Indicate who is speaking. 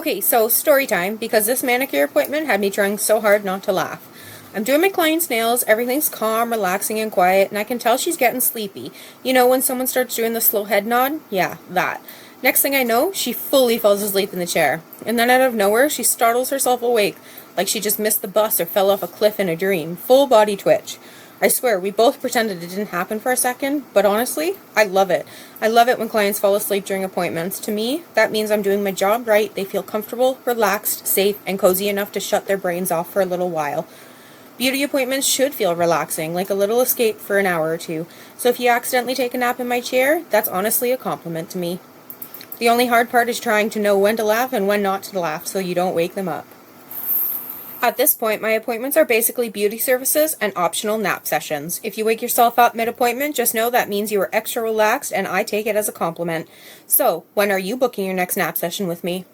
Speaker 1: Okay, so story time, because this manicure appointment had me trying so hard not to laugh. I'm doing my client's nails, everything's calm, relaxing, and quiet, and I can tell she's getting sleepy. You know when someone starts doing the slow head nod? Yeah, that. Next thing I know, she fully falls asleep in the chair. And then out of nowhere, she startles herself awake, like she just missed the bus or fell off a cliff in a dream. Full body twitch. I swear, we both pretended it didn't happen for a second, but honestly, I love it. I love it when clients fall asleep during appointments. To me, that means I'm doing my job right. They feel comfortable, relaxed, safe, and cozy enough to shut their brains off for a little while. Beauty appointments should feel relaxing, like a little escape for an hour or two. So if you accidentally take a nap in my chair, that's honestly a compliment to me. The only hard part is trying to know when to laugh and when not to laugh so you don't wake them up. At this point, my appointments are basically beauty services and optional nap sessions. If you wake yourself up mid-appointment, just know that means you are extra relaxed, and I take it as a compliment. So, when are you booking your next nap session with me?